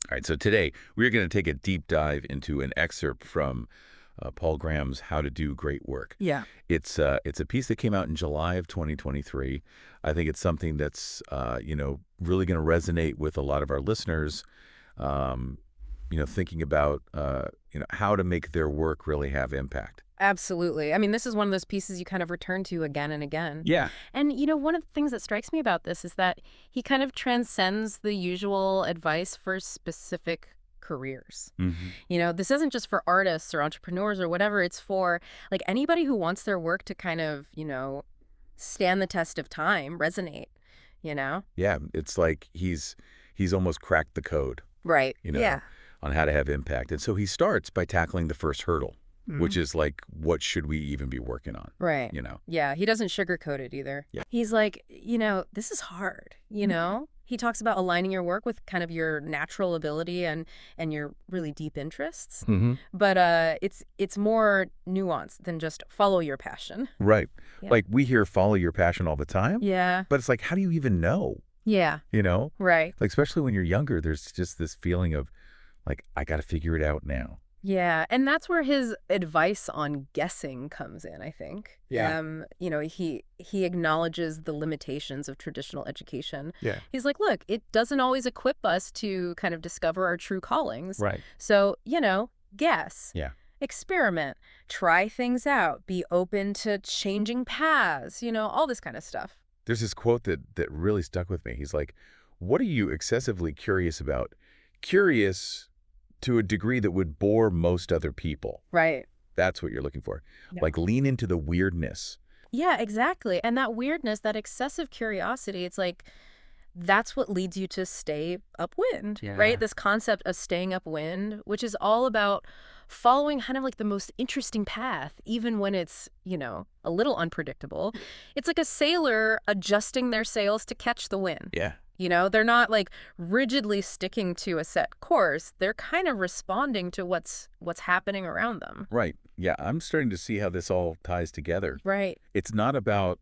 All right, so today we're going to take a deep dive into an excerpt from Paul Graham's How to Do Great Work. Yeah. It's a piece that came out in July of 2023. I think it's something that's really going to resonate with a lot of our listeners. Thinking about how to make their work really have impact. Absolutely. I mean, this is one of those pieces you kind of return to again and again. Yeah. And, one of the things that strikes me about this is that he kind of transcends the usual advice for specific careers. This isn't just for artists or entrepreneurs or whatever. It's for like anybody who wants their work to kind of, stand the test of time, resonate. Yeah, it's like he's almost cracked the code. Right. Yeah. On how to have impact. And so he starts by tackling the first hurdle, which is like, what should we even be working on? Right. Yeah, he doesn't sugarcoat it either. Yeah. He's like, this is hard, He talks about aligning your work with kind of your natural ability and your really deep interests. But it's more nuanced than just follow your passion. Right. Yeah. Like we hear follow your passion all the time. Yeah. But it's like, how do you even know? Yeah. Right. Like, especially when you're younger, there's just this feeling of like, I got to figure it out now. Yeah, and that's where his advice on guessing comes in, I think. Yeah. He acknowledges the limitations of traditional education. Yeah. He's like, look, it doesn't always equip us to kind of discover our true callings. Right. So, guess. Yeah. Experiment. Try things out. Be open to changing paths, all this kind of stuff. There's this quote that really stuck with me. He's like, what are you excessively curious about? Curious to a degree that would bore most other people. Right. That's what you're looking for. Yeah. Like lean into the weirdness. Yeah, exactly. And that weirdness, that excessive curiosity, it's like that's what leads you to stay upwind, right? This concept of staying upwind, which is all about following kind of like the most interesting path, even when it's, a little unpredictable. It's like a sailor adjusting their sails to catch the wind. Yeah. They're not like rigidly sticking to a set course. They're kind of responding to what's happening around them. Right. Yeah, I'm starting to see how this all ties together. Right. It's not about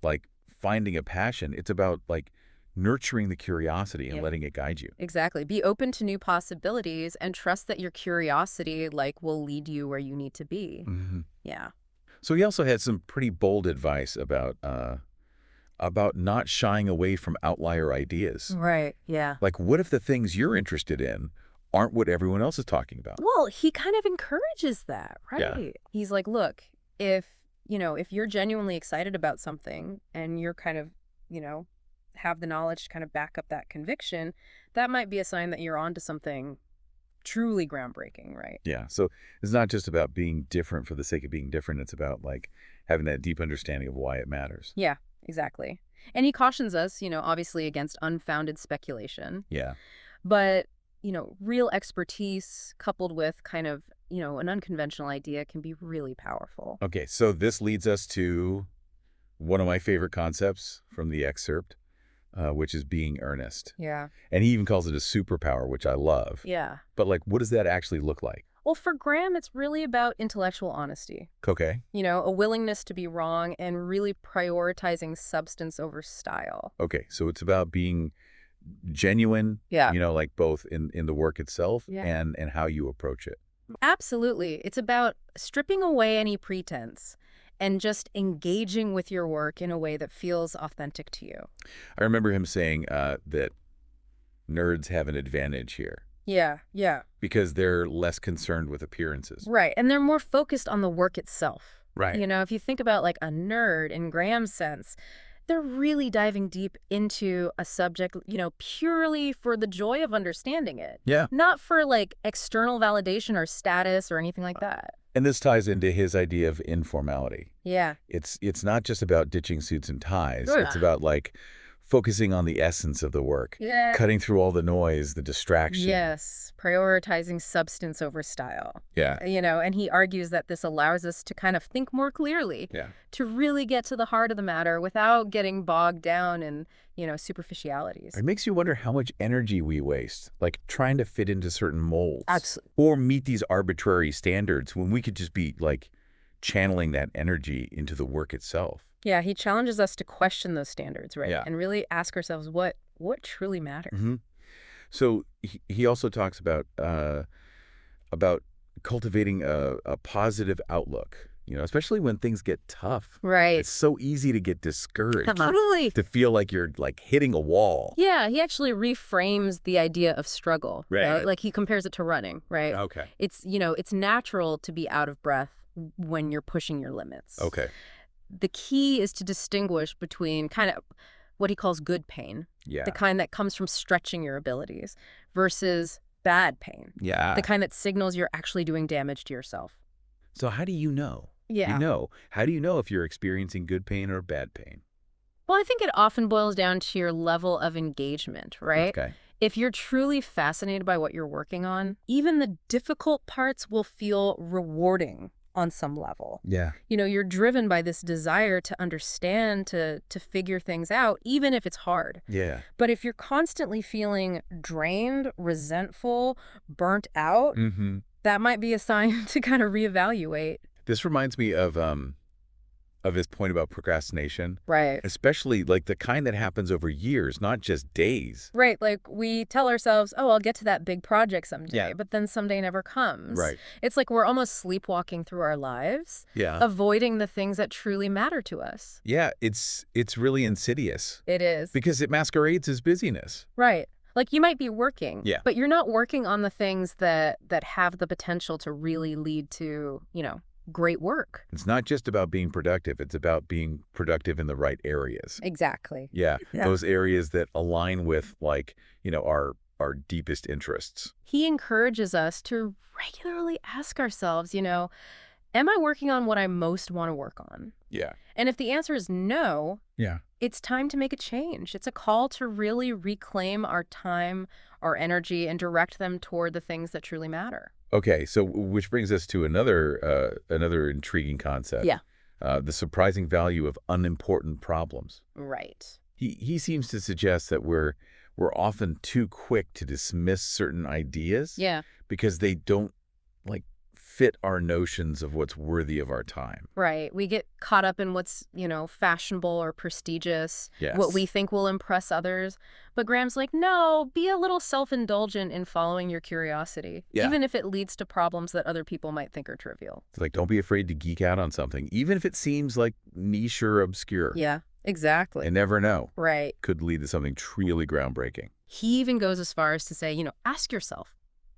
like finding a passion. It's about like nurturing the curiosity and letting it guide you. Exactly. Be open to new possibilities and trust that your curiosity will lead you where you need to be. Yeah. So he also had some pretty bold advice about not shying away from outlier ideas. Right. Yeah. Like, what if the things you're interested in aren't what everyone else is talking about? Well, he kind of encourages that, right? Yeah. He's like, look, if you're genuinely excited about something and you're kind of, have the knowledge to kind of back up that conviction, that might be a sign that you're onto something truly groundbreaking, right? Yeah. So it's not just about being different for the sake of being different. It's about like having that deep understanding of why it matters. Yeah. Exactly. And he cautions us, obviously against unfounded speculation. Yeah. But, real expertise coupled with kind of, an unconventional idea can be really powerful. Okay. So this leads us to one of my favorite concepts from the excerpt, which is being earnest. Yeah. And he even calls it a superpower, which I love. Yeah. But like, what does that actually look like? Well, for Graham, it's really about intellectual honesty. Okay. A willingness to be wrong and really prioritizing substance over style. Okay. So it's about being genuine, Yeah. like both in the work itself Yeah. and how you approach it. Absolutely. It's about stripping away any pretense and just engaging with your work in a way that feels authentic to you. I remember him saying that nerds have an advantage here. Yeah, yeah. Because they're less concerned with appearances. Right. And they're more focused on the work itself. Right. If you think about like a nerd in Graham's sense, they're really diving deep into a subject, purely for the joy of understanding it. Yeah. Not for like external validation or status or anything like that. And this ties into his idea of informality. Yeah. It's not just about ditching suits and ties. Good. It's about like focusing on the essence of the work. Yeah. Cutting through all the noise, the distraction. Yes. Prioritizing substance over style. Yeah. And he argues that this allows us to kind of think more clearly. Yeah. To really get to the heart of the matter without getting bogged down in, superficialities. It makes you wonder how much energy we waste, like trying to fit into certain molds. Absolutely. Or meet these arbitrary standards when we could just be like channeling that energy into the work itself. Yeah, he challenges us to question those standards, right? Yeah. And really ask ourselves what truly matters. So he also talks about cultivating a positive outlook, especially when things get tough. Right. It's so easy to get discouraged, Totally. to feel like you're like hitting a wall. Yeah, he actually reframes the idea of struggle. Right. Like he compares it to running, right? Okay. It's natural to be out of breath when you're pushing your limits. Okay. The key is to distinguish between kind of what he calls good pain, Yeah. the kind that comes from stretching your abilities, versus bad pain, Yeah. the kind that signals you're actually doing damage to yourself. So how do you know? Yeah. How do you know if you're experiencing good pain or bad pain? Well, I think it often boils down to your level of engagement, right? Okay. If you're truly fascinated by what you're working on, even the difficult parts will feel rewarding on some level. Yeah. You're driven by this desire to understand, to figure things out, even if it's hard. Yeah. But if you're constantly feeling drained, resentful, burnt out, Mm-hmm. that might be a sign to kind of reevaluate. This reminds me of his point about procrastination, Right. especially like the kind that happens over years, not just days. Right, like we tell ourselves, oh, I'll get to that big project someday, Yeah. but then someday never comes. Right. It's like we're almost sleepwalking through our lives, Yeah. avoiding the things that truly matter to us. Yeah, it's really insidious It is. because it masquerades as busyness. Right. Like you might be working, Yeah. but you're not working on the things that have the potential to really lead to, great work. It's not just about being productive, it's about being productive in the right areas. Exactly. Yeah, Yeah. those areas that align with like, our deepest interests. He encourages us to regularly ask ourselves, am I working on what I most want to work on? Yeah. And if the answer is no, Yeah. it's time to make a change. It's a call to really reclaim our time, our energy, and direct them toward the things that truly matter. Okay, so which brings us to another intriguing concept. Yeah. The surprising value of unimportant problems. Right. He seems to suggest that we're often too quick to dismiss certain ideas. Yeah. Because they don't like fit our notions of what's worthy of our time. Right. We get caught up in what's, fashionable or prestigious, Yes. what we think will impress others. But Graham's like, no, be a little self-indulgent in following your curiosity, Yeah. even if it leads to problems that other people might think are trivial. It's like, don't be afraid to geek out on something, even if it seems like niche or obscure. Yeah, exactly. And never know. Right. Could lead to something truly groundbreaking. He even goes as far as to say, ask yourself,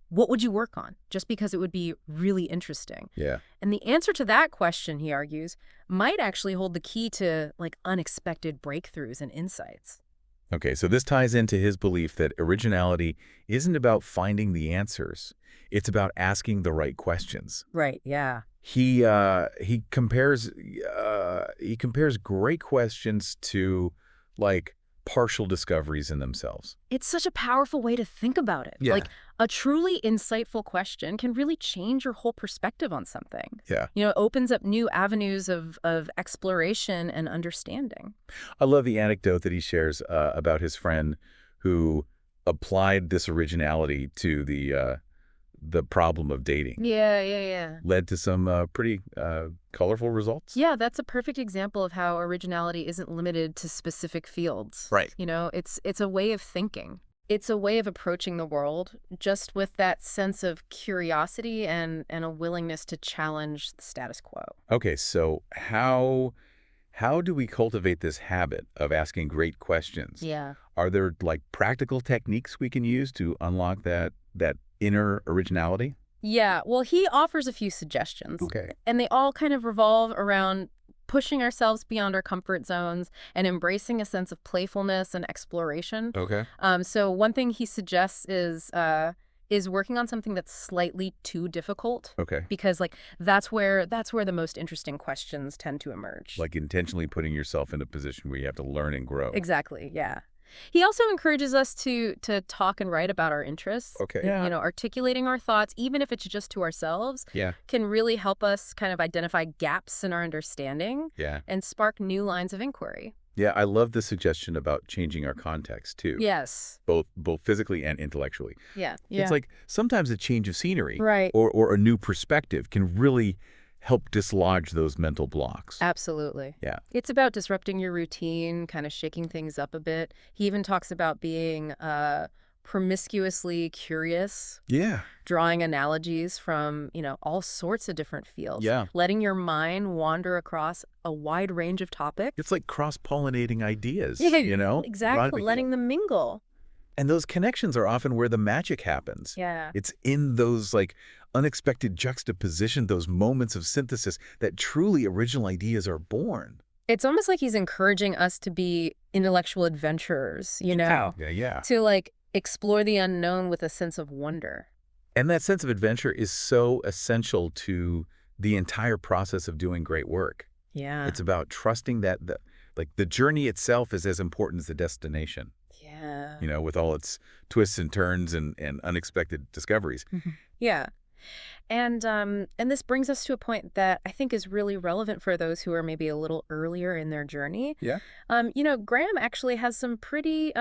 what would you work on? Just because it would be really interesting. Yeah. And the answer to that question, he argues, might actually hold the key to like unexpected breakthroughs and insights. Okay, so this ties into his belief that originality isn't about finding the answers. It's about asking the right questions. Right, yeah. He compares great questions to like partial discoveries in themselves. It's such a powerful way to think about it. Yeah. Like a truly insightful question can really change your whole perspective on something. Yeah. It opens up new avenues of exploration and understanding. I love the anecdote that he shares about his friend who applied this originality to the problem of dating. Yeah. Led to some pretty colorful results. Yeah, that's a perfect example of how originality isn't limited to specific fields. Right. It's a way of thinking. It's a way of approaching the world just with that sense of curiosity and a willingness to challenge the status quo. Okay, so how do we cultivate this habit of asking great questions? Yeah. Are there like practical techniques we can use to unlock that inner originality? Yeah, well, he offers a few suggestions. Okay. And they all kind of revolve around pushing ourselves beyond our comfort zones and embracing a sense of playfulness and exploration. Okay. So one thing he suggests is working on something that's slightly too difficult. Okay. Because like that's where the most interesting questions tend to emerge. Like intentionally putting yourself in a position where you have to learn and grow. Exactly, yeah. He also encourages us to talk and write about our interests. Okay. Yeah. Articulating our thoughts, even if it's just to ourselves, Yeah. can really help us kind of identify gaps in our understanding Yeah. and spark new lines of inquiry. Yeah, I love the suggestion about changing our context too. Yes. Both physically and intellectually. Yeah. It's like sometimes a change of scenery Right. or a new perspective can really help dislodge those mental blocks. Absolutely. Yeah. It's about disrupting your routine, kind of shaking things up a bit. He even talks about being promiscuously curious, Yeah. drawing analogies from, all sorts of different fields, Yeah. letting your mind wander across a wide range of topics. It's like cross-pollinating Yeah, ideas, you know? exactly. Letting them mingle. And those connections are often where the magic happens. Yeah. It's in those like unexpected juxtaposition, those moments of synthesis that truly original ideas are born. It's almost like he's encouraging us to be intellectual adventurers, Yeah, yeah. to like explore the unknown with a sense of wonder. And that sense of adventure is so essential to the entire process of doing great work. Yeah. It's about trusting that the journey itself is as important as the destination, Yeah. with all its twists and turns and unexpected discoveries. Yeah. And this brings us to a point that I think is really relevant for those who are maybe a little earlier in their journey. Yeah. Graham actually has some pretty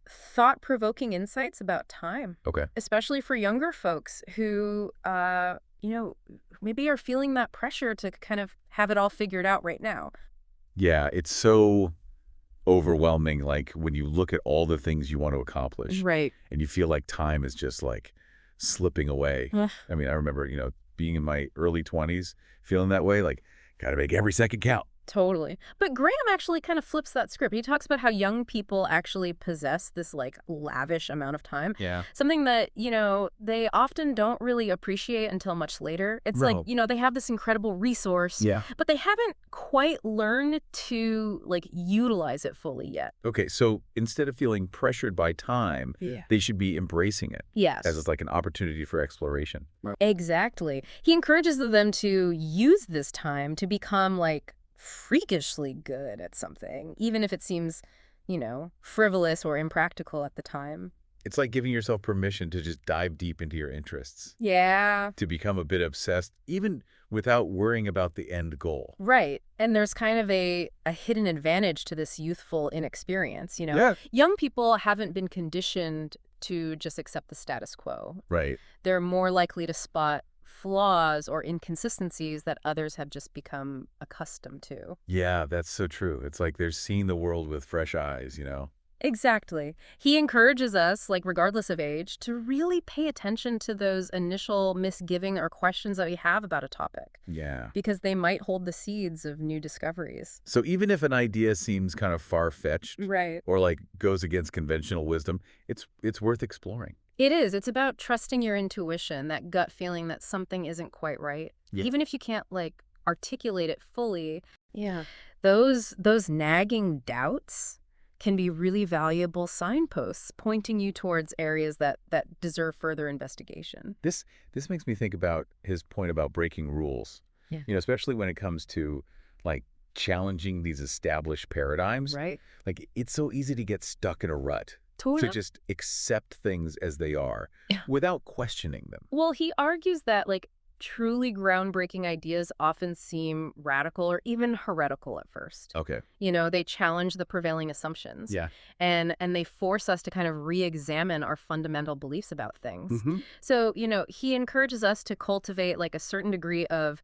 thought-provoking insights about time, Okay. especially for younger folks who, maybe are feeling that pressure to kind of have it all figured out right now. Yeah, it's so overwhelming, like when you look at all the things you want to accomplish Right. and you feel like time is just like slipping away. Ugh. I mean, I remember, being in my early 20s, feeling that way, like, gotta make every second count. Totally. But Graham actually kind of flips that script. He talks about how young people actually possess this like lavish amount of time. Yeah. Something that, they often don't really appreciate until much later. It's like, No. they have this incredible resource, Yeah. but they haven't quite learned to like utilize it fully yet. Okay, so instead of feeling pressured by time, Yeah. they should be embracing it Yes. as it's like an opportunity for exploration. Exactly. He encourages them to use this time to become like freakishly good at something, even if it seems, frivolous or impractical at the time. It's like giving yourself permission to just dive deep into your interests, Yeah. to become a bit obsessed, even without worrying about the end goal. Right. And there's kind of a hidden advantage to this youthful inexperience, Yeah. Young people haven't been conditioned to just accept the status quo. Right. They're more likely to spot flaws or inconsistencies that others have just become accustomed to. Yeah, that's so true. It's like they're seeing the world with fresh eyes. Exactly. He encourages us, like regardless of age, to really pay attention to those initial misgiving or questions that we have about a topic, Yeah. because they might hold the seeds of new discoveries. So even if an idea seems kind of far-fetched Right. or like goes against conventional wisdom, it's worth exploring. It is. It's about trusting your intuition, that gut feeling that something isn't quite right. Yeah. Even if you can't like articulate it fully. Yeah. Those nagging doubts can be really valuable signposts pointing you towards areas that deserve further investigation. This makes me think about his point about breaking rules. Yeah. Especially when it comes to like challenging these established paradigms. Right. Like it's so easy to get stuck in a rut. Totally. To just accept things as they are without questioning them. Well, he argues that like truly groundbreaking ideas often seem radical or even heretical at first. Okay. They challenge the prevailing assumptions. Yeah. And they force us to kind of re-examine our fundamental beliefs about things. Mm-hmm. So, he encourages us to cultivate like a certain degree of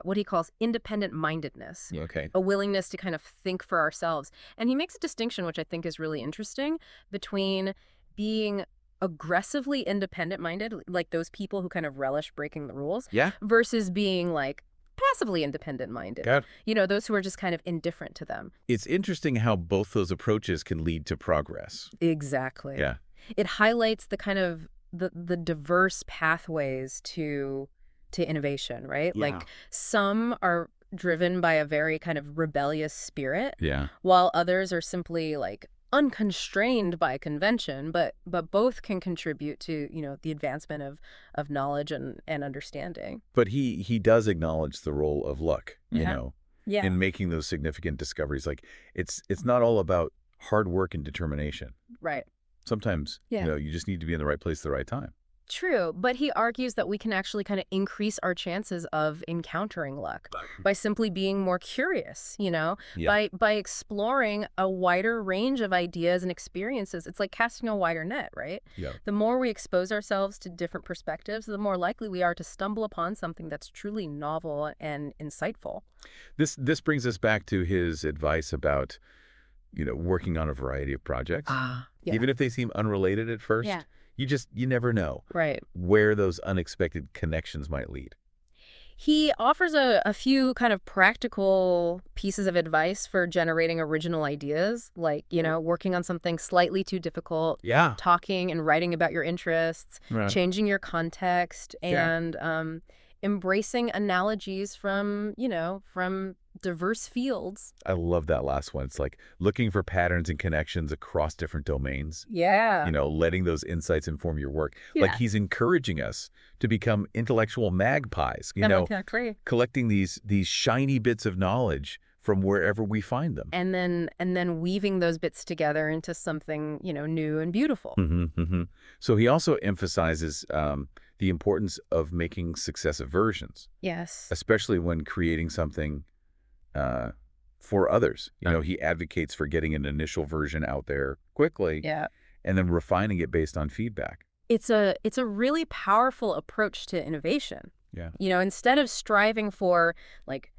what he calls independent-mindedness. Okay. A willingness to kind of think for ourselves. And he makes a distinction, which I think is really interesting, between being aggressively independent-minded, like those people who kind of relish breaking the rules, Yeah. versus being like passively independent-minded. Got it. Those who are just kind of indifferent to them. It's interesting how both those approaches can lead to progress. Exactly. Yeah. It highlights the kind of the diverse pathways to innovation, right? Yeah. Like some are driven by a very kind of rebellious spirit, Yeah. while others are simply like unconstrained by convention, but both can contribute to, the advancement of knowledge and understanding. But he does acknowledge the role of luck, Yeah. in making those significant discoveries. Like it's not all about hard work and determination. Right. Sometimes, Yeah. you just need to be in the right place at the right time. True, but he argues that we can actually kind of increase our chances of encountering luck by simply being more curious, Yeah. by exploring a wider range of ideas and experiences. It's like casting a wider net, right? Yeah. The more we expose ourselves to different perspectives, the more likely we are to stumble upon something that's truly novel and insightful. This brings us back to his advice about working on a variety of projects. Yeah. Even if they seem unrelated at Yeah. first, you never know Right. where those unexpected connections might lead. He offers a few kind of practical pieces of advice for generating original ideas, like, working on something slightly too difficult, Yeah. talking and writing about your interests, Right. changing your context, Sure. and embracing analogies from diverse fields. I love that last one. It's like looking for patterns and connections across different domains. Yeah. Letting those insights inform your work. Like Yeah. he's encouraging us to become intellectual magpies, Exactly. collecting these shiny bits of knowledge from wherever we find them. And then weaving those bits together into something, new and beautiful. So he also emphasizes the importance of making successive versions, Yes. especially when creating something for others. He advocates for getting an initial version out there quickly Yeah. and then refining it based on feedback. It's a really powerful approach to innovation. Yeah. Instead of striving for like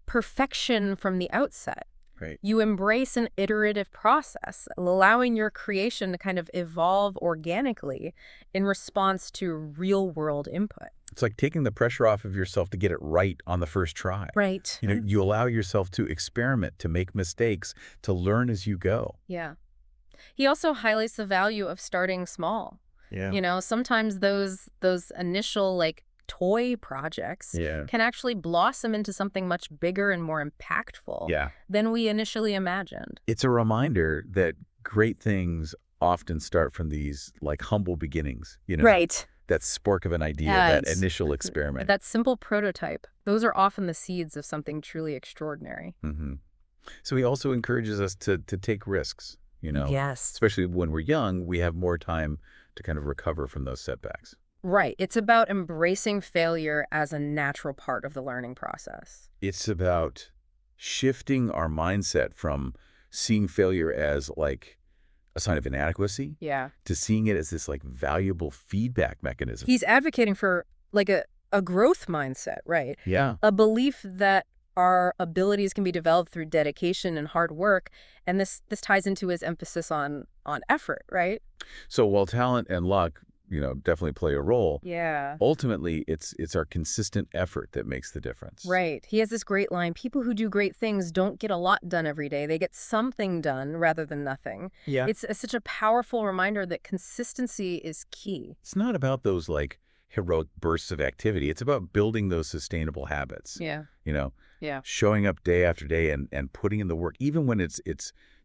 perfection from the outset, Right. you embrace an iterative process, allowing your creation to kind of evolve organically in response to real-world input. It's like taking the pressure off of yourself to get it right on the first try. Right. You allow yourself to experiment, to make mistakes, to learn as you go. Yeah. He also highlights the value of starting small. Yeah. Sometimes those initial like toy projects Yeah. can actually blossom into something much bigger and more impactful Yeah. than we initially imagined. It's a reminder that great things often start from these like humble beginnings, Right. that spark of an idea, Yeah, that initial experiment. That simple prototype, those are often the seeds of something truly extraordinary. So he also encourages us to take risks, Yes. especially when we're young, we have more time to kind of recover from those setbacks. Right. It's about embracing failure as a natural part of the learning process. It's about shifting our mindset from seeing failure as like a sign of inadequacy Yeah. to seeing it as this like valuable feedback mechanism. He's advocating for like a growth mindset, right? Yeah. A belief that our abilities can be developed through dedication and hard work. And this ties into his emphasis on effort, right? So while talent and luck, definitely play a role, Yeah. ultimately it's our consistent effort that makes the difference. Right. He has this great line, people who do great things don't get a lot done every day. They get something done rather than nothing. Yeah. It's such a powerful reminder that consistency is key. It's not about those like heroic bursts of activity. It's about building those sustainable habits. Yeah. Yeah. Showing up day after day and putting in the work, even when it's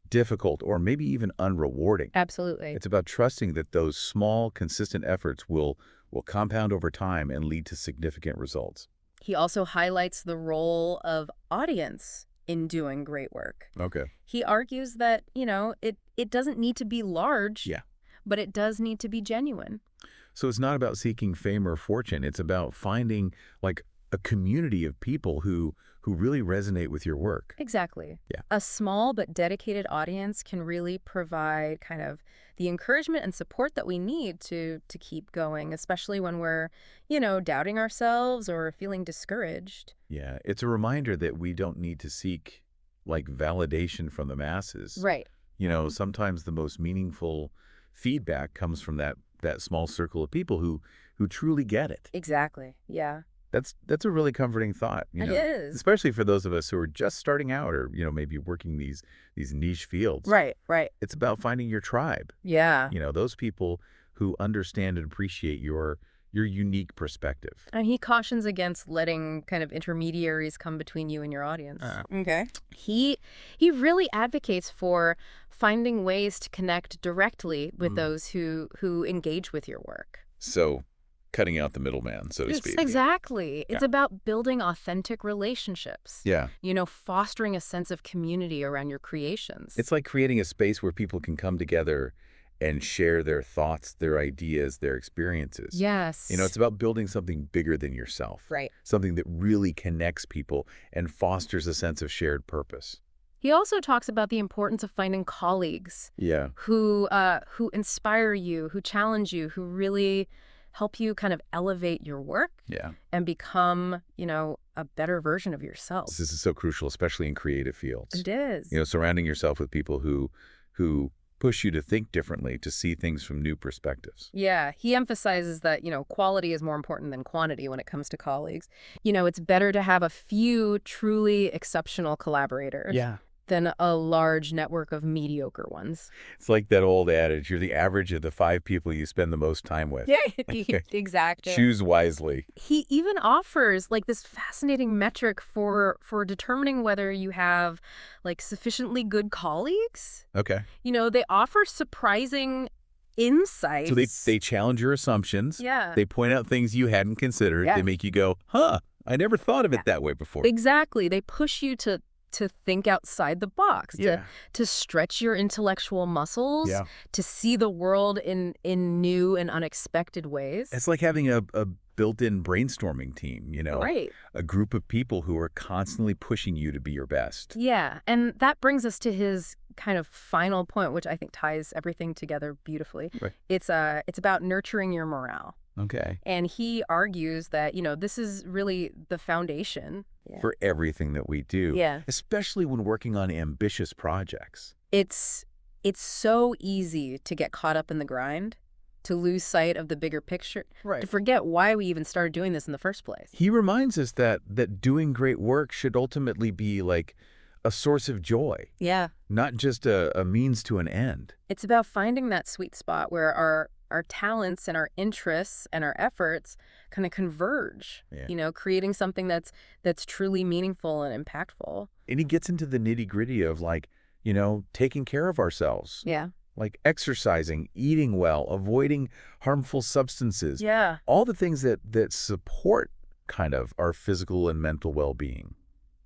difficult or maybe even unrewarding. Absolutely. It's about trusting that those small, consistent efforts will compound over time and lead to significant results. He also highlights the role of audience in doing great work. Okay. He argues that, it doesn't need to be large, Yeah. but it does need to be genuine. So it's not about seeking fame or fortune. It's about finding like a community of people who really resonate with your work. Exactly. Yeah. A small but dedicated audience can really provide kind of the encouragement and support that we need to keep going, especially when we're, doubting ourselves or feeling discouraged. Yeah. It's a reminder that we don't need to seek like validation from the masses. Right. Sometimes the most meaningful feedback comes from that small circle of people who truly get it. Exactly. Yeah. That's a really comforting thought, It is. especially for those of us who are just starting out or, maybe working these niche fields. Right. It's about finding your tribe, Yeah. those people who understand and appreciate your unique perspective. And he cautions against letting kind of intermediaries come between you and your audience. Okay. He really advocates for finding ways to connect directly with those who engage with your work. So cutting out the middleman, so to speak. Exactly. It's Yeah. about building authentic relationships. Yeah. Fostering a sense of community around your creations. It's like creating a space where people can come together and share their thoughts, their ideas, their experiences. Yes. It's about building something bigger than yourself. Right. Something that really connects people and fosters a sense of shared purpose. He also talks about the importance of finding colleagues. Yeah. Who inspire you, who challenge you, who really help you kind of elevate your work. Yeah. And become, a better version of This yourself. is so crucial, especially in creative fields. It is. Surrounding yourself with people who push you to think differently, to see things from new perspectives. Yeah, he emphasizes that, quality is more important than quantity when it comes to colleagues. It's better to have a few truly exceptional collaborators Yeah. than a large network of mediocre ones. It's like that old adage, you're the average of the 5 people you spend the most time with. Yeah, exactly. Choose wisely. He even offers like this fascinating metric for determining whether you have like sufficiently good colleagues. Okay. They offer surprising So they insights. they challenge your assumptions. Yeah. They point out things you hadn't considered. Yeah. They make you go, huh, I never thought of it that way before. Exactly. They push you to think outside the box, Yeah. to stretch your intellectual muscles, Yeah. to see the world in new and unexpected ways. It's like having a built-in brainstorming team, Right. a group of people who are constantly pushing you to be your best. Yeah, and that brings us to his kind of final point, which I think ties everything together beautifully. Right. It's about nurturing your morale. Okay. And he argues that, this is really the foundation. Yeah. For everything that we do. Yeah. Especially when working on ambitious projects. It's so easy to get caught up in the grind, to lose sight of the bigger picture, Right. to forget why we even started doing this in the first place. He reminds us that doing great work should ultimately be like a source of joy, Yeah. not just a means to an end. It's about finding that sweet spot where our talents and our interests and our efforts kind of converge, Yeah. Creating something that's truly meaningful and impactful. And he gets into the nitty-gritty of like, taking care of ourselves. Yeah. Like exercising, eating well, avoiding harmful substances. Yeah. All the things that support kind of our physical and mental well-being.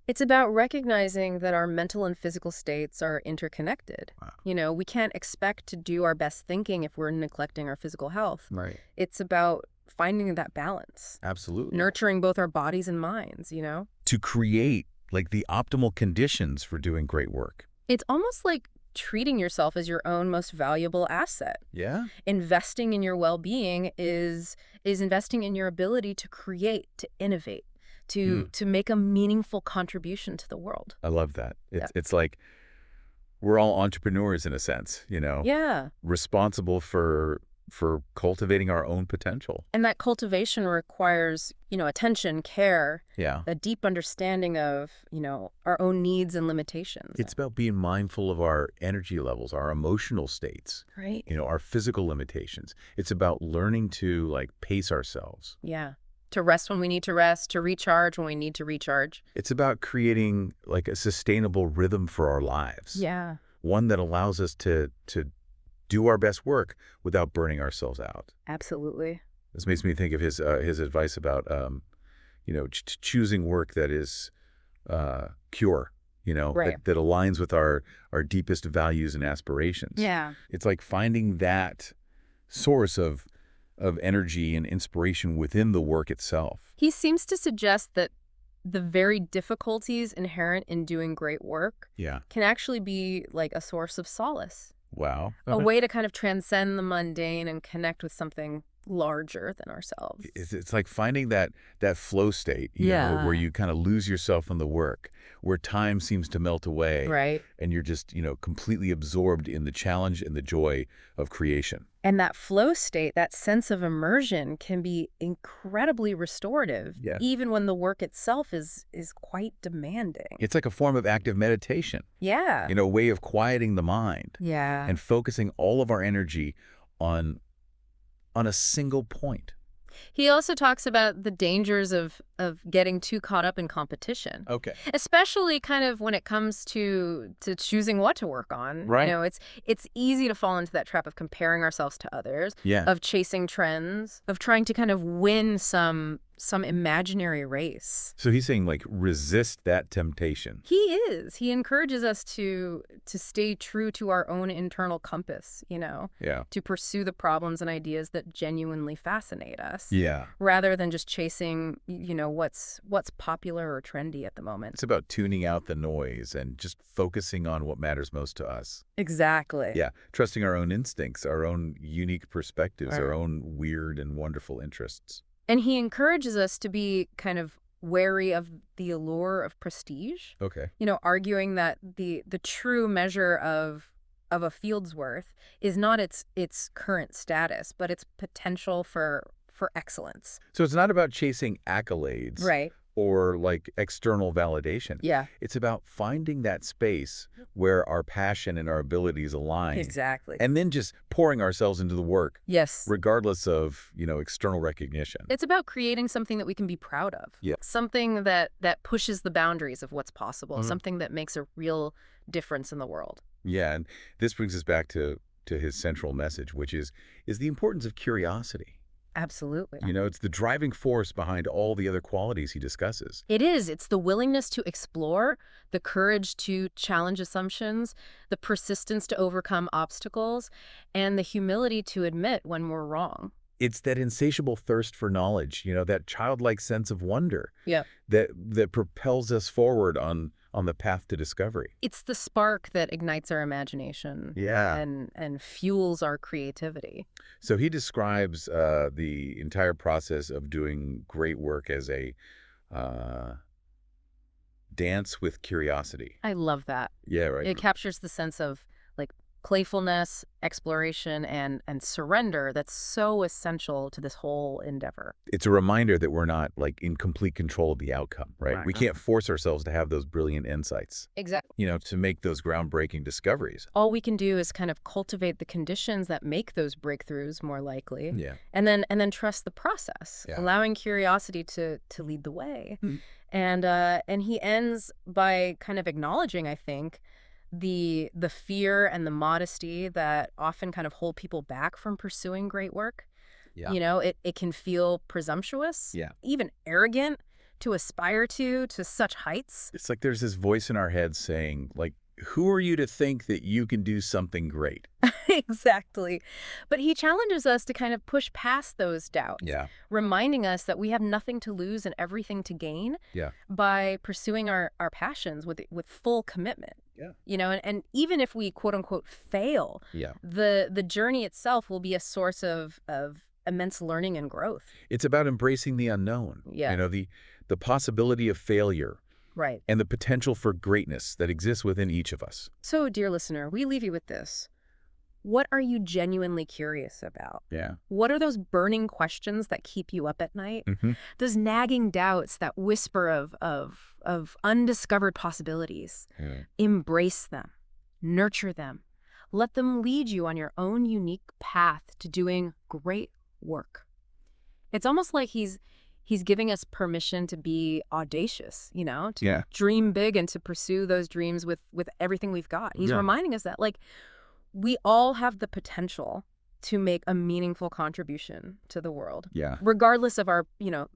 It's about recognizing that our mental and physical states are interconnected. Wow. We can't expect to do our best thinking if we're neglecting our physical health. Right. It's about finding that balance, Absolutely. nurturing both our bodies and minds, To create like the optimal conditions for doing great work. It's almost like treating yourself as your own most valuable asset. Yeah. Investing in your well-being is investing in your ability to create, to innovate, to make a meaningful contribution to the world. I love that. It's like we're all entrepreneurs in a sense, Yeah. responsible for cultivating our own potential. And that cultivation requires, attention, care, Yeah. a deep understanding of, our own needs and limitations. It's about being mindful of our energy levels, our emotional states, right. our physical limitations. It's about learning to like pace ourselves. Yeah. To rest when we need to rest, to recharge when we need to recharge. It's about creating like a sustainable rhythm for our lives. Yeah. One that allows us to do our best work without burning ourselves out. Absolutely. This makes me think of his advice about, choosing work that is pure, Right. that aligns with our deepest values and aspirations. Yeah. It's like finding that source of energy and inspiration within the work itself. He seems to suggest that the very difficulties inherent in doing great work Yeah. can actually be like a source of solace, Wow. a way to kind of transcend the mundane and connect with something larger than ourselves. It's like finding that flow state, Yeah. where you kind of lose yourself in the work, where time seems to melt away. Right. And you're just, completely absorbed in the challenge and the joy of creation. And that flow state, that sense of immersion can be incredibly restorative, Yeah. even when the work itself is quite demanding. It's like a form of active meditation, Yeah. a way of quieting the mind Yeah. and focusing all of our energy on a single point. He also talks about the dangers of getting too caught up in competition. Okay. Especially kind of when it comes to choosing what to work on. Right. It's easy to fall into that trap of comparing ourselves to others, Yeah. of chasing trends, of trying to kind of win some imaginary race. So he's saying like resist that temptation. He is. He encourages us to stay true to our own internal compass, Yeah. to pursue the problems and ideas that genuinely fascinate us. Yeah. Rather than just chasing, what's popular or trendy at the moment. It's about tuning out the noise and just focusing on what matters most to us. Exactly. Yeah. Trusting our own instincts, our own unique perspectives, Right. our own weird and wonderful interests. And he encourages us to be kind of wary of the allure of prestige. Okay. Arguing that the true measure of a field's worth is not its current status, but its potential for excellence. So it's not about chasing accolades Right. or like external validation. Yeah. It's about finding that space where our passion and our abilities align. Exactly. And then just pouring ourselves into the work, Yes. regardless of, external recognition. It's about creating something that we can be proud of. Yeah. Something that pushes the boundaries of what's possible. Mhm. Something that makes a real difference in the world. Yeah, and this brings us back to his central message, which is the importance of curiosity. Absolutely. It's the driving force behind all the other qualities he discusses. It is. It's the willingness to explore, the courage to challenge assumptions, the persistence to overcome obstacles, and the humility to admit when we're wrong. It's that insatiable thirst for knowledge, that childlike sense of wonder Yeah. that propels us forward on the path to discovery. It's the spark that ignites our imagination. Yeah. And fuels our creativity. So he describes the entire process of doing great work as a dance with curiosity. I love that. Yeah, right. It captures the sense of like playfulness, exploration, and surrender that's so essential to this whole endeavor. It's a reminder that we're not like in complete control of the outcome, right? Right. We can't force ourselves to have those brilliant insights, Exactly. to make those groundbreaking discoveries. All we can do is kind of cultivate the conditions that make those breakthroughs more likely. Yeah. And then trust the process, Yeah. allowing curiosity to lead the way. Hmm. And he ends by kind of acknowledging, I think, the fear and the modesty that often kind of hold people back from pursuing great work. Yeah. It can feel presumptuous, Yeah. even arrogant to aspire to such heights. It's like there's this voice in our head saying, like, who are you to think that you can do something great? Exactly. But he challenges us to kind of push past those doubts, Yeah. reminding us that we have nothing to lose and everything to gain Yeah. by pursuing our passions with full commitment. Yeah. And even if we quote unquote fail, Yeah. the journey itself will be a source of immense learning and growth. It's about embracing the unknown. Yeah. The possibility of failure Right. and the potential for greatness that exists within each of us. So, dear listener, we leave you with this. What are you genuinely curious about? Yeah. What are those burning questions that keep you up at night? Mm-hmm. Those nagging doubts that whisper of undiscovered possibilities. Yeah. Embrace them. Nurture them. Let them lead you on your own unique path to doing great work. It's almost like he's giving us permission to be audacious, to Yeah. dream big and to pursue those dreams with everything we've got. He's Yeah. reminding us that, like, we all have the potential to make a meaningful contribution to the world, Yeah. regardless of our,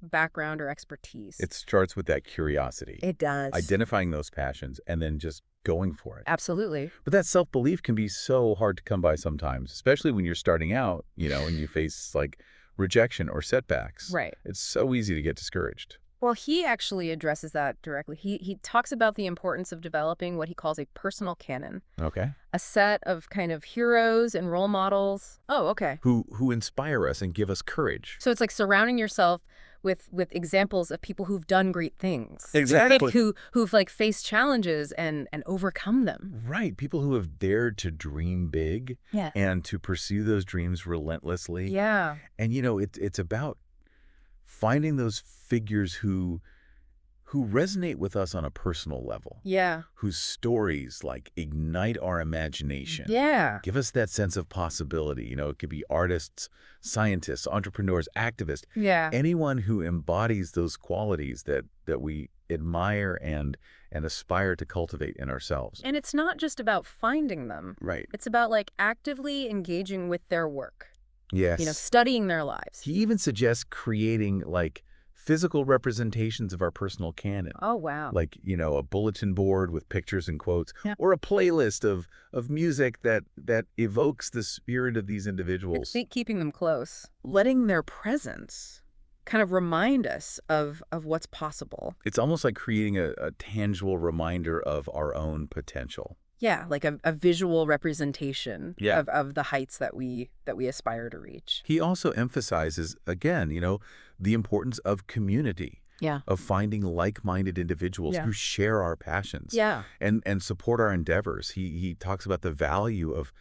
background or expertise. It starts with that curiosity, It does. identifying those passions, and then just going for it. Absolutely. But that self-belief can be so hard to come by sometimes, especially when you're starting out, and you face like rejection or setbacks. Right. It's so easy to get discouraged. Well, he actually addresses that directly. He talks about the importance of developing what he calls a personal canon, Okay. a set of kind of heroes and role models. Oh, okay. Who inspire us and give us courage. So it's like surrounding yourself with examples of people who've done great things. Exactly. Who've like faced challenges and overcome them. Right. People who have dared to dream big Yeah. and to pursue those dreams relentlessly. Yeah. And, it's about finding those figures who resonate with us on a personal level. Yeah. Whose stories like ignite our imagination. Yeah. Give us that sense of possibility. It could be artists, scientists, entrepreneurs, activists, Yeah. anyone who embodies those qualities that we admire and aspire to cultivate in ourselves. And it's not just about finding them. Right. It's about like actively engaging with their work. Yes. Studying their lives. He even suggests creating like physical representations of our personal canon. Oh, wow. Like, a bulletin board with pictures and quotes, Yeah. or a playlist of music that evokes the spirit of these individuals. Keeping them close. Letting their presence kind of remind us of what's possible. It's almost like creating a tangible reminder of our own potential. Yeah, like a visual representation Yeah. of the heights that we aspire to reach. He also emphasizes, again, the importance of community Yeah. of finding like-minded individuals Yeah. who share our passions Yeah. and support our endeavors. He talks about the value of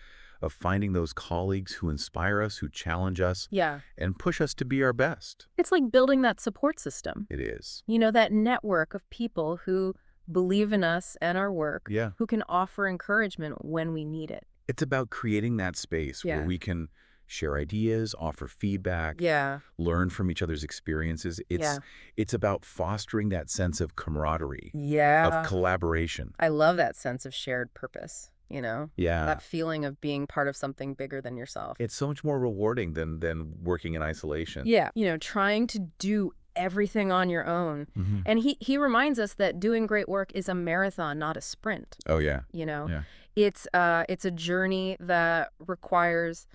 finding those colleagues who inspire us, who challenge us, Yeah. and push us to be our best. It's like building that support system. It is. That network of people who believe in us and our work, Yeah. who can offer encouragement when we need it. It's about creating that space where Yeah. we can share ideas, offer feedback, Yeah. learn from each other's experiences. Yeah. It's about fostering that sense of camaraderie, of Yeah. collaboration. I love that sense of shared purpose, Yeah. that feeling of being part of something bigger than yourself. It's so much more rewarding than working in isolation. Yeah. Trying to do everything on your own. And he reminds us that doing great work is a marathon, not a sprint. Oh, yeah. Yeah. It's a journey that requires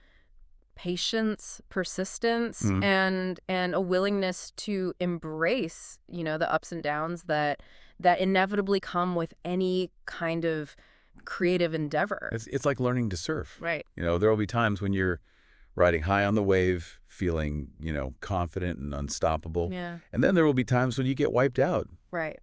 patience, persistence, and a willingness to embrace, the ups and downs that inevitably come with any kind of creative endeavor. It's like learning to surf. Right. There will be times when you're riding high on the wave, feeling, confident and unstoppable. Yeah. And then there will be times when you get wiped out, Right.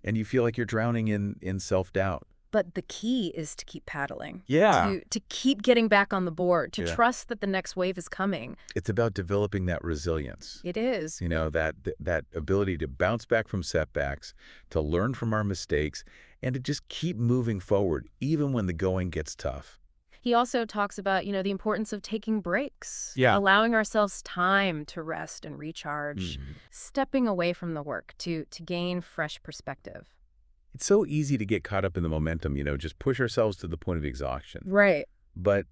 And you feel like you're drowning in self-doubt. But the key is to keep paddling. Yeah. To keep getting back on the board, to Yeah. trust that the next wave is coming. It's about developing that resilience. It is. That ability to bounce back from setbacks, to learn from our mistakes, and to just keep moving forward, even when the going gets tough. He also talks about, the importance of taking breaks. Yeah. Allowing ourselves time to rest and recharge. Stepping away from the work to gain fresh perspective. It's so easy to get caught up in the momentum, just push ourselves to the point of exhaustion. Right. But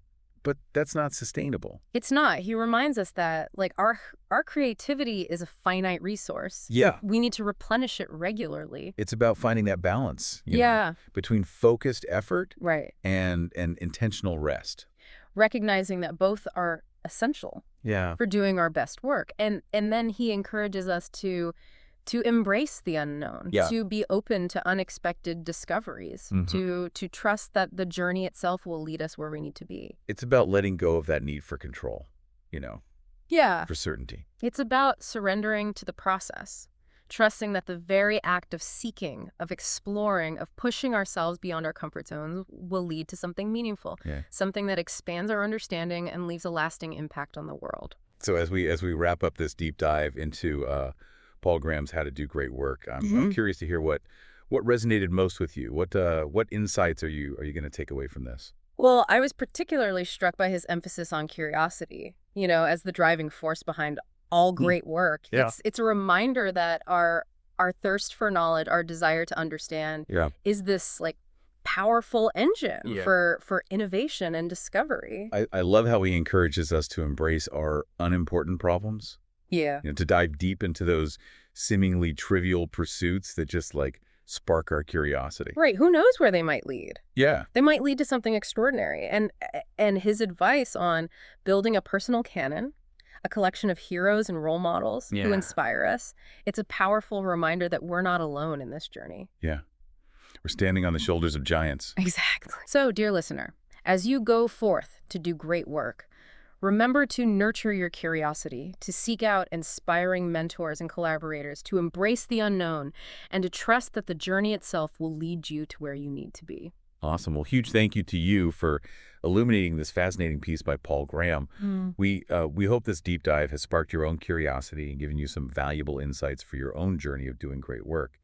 that's not sustainable. It's not. He reminds us that, our creativity is a finite resource. Yeah. We need to replenish it regularly. It's about finding that balance, Yeah. between focused effort Right. and intentional rest. Recognizing that both are essential Yeah. for doing our best work. And then he encourages us to embrace the unknown, Yeah. to be open to unexpected discoveries, to trust that the journey itself will lead us where we need to be. It's about letting go of that need for control, Yeah. for certainty. It's about surrendering to the process, trusting that the very act of seeking, of exploring, of pushing ourselves beyond our comfort zones will lead to something meaningful, Yeah. something that expands our understanding and leaves a lasting impact on the world. So as we wrap up this deep dive into Paul Graham's How to Do Great Work, I'm curious to hear what resonated most with you. What insights are you going to take away from this? Well, I was particularly struck by his emphasis on curiosity, as the driving force behind all great work. Yeah. It's a reminder that our thirst for knowledge, our desire to understand, Yeah. is this powerful engine Yeah. for innovation and discovery. I love how he encourages us to embrace our unimportant problems, Yeah. to dive deep into those seemingly trivial pursuits that just spark our curiosity. Right. Who knows where they might lead? Yeah. They might lead to something extraordinary. And his advice on building a personal canon, a collection of heroes and role models who inspire us, it's a powerful reminder that we're not alone in this journey. Yeah. We're standing on the shoulders of giants. Exactly. So, dear listener, as you go forth to do great work, remember to nurture your curiosity, to seek out inspiring mentors and collaborators, to embrace the unknown, and to trust that the journey itself will lead you to where you need to be. Awesome. Well, huge thank you to you for illuminating this fascinating piece by Paul Graham. We hope this deep dive has sparked your own curiosity and given you some valuable insights for your own journey of doing great work.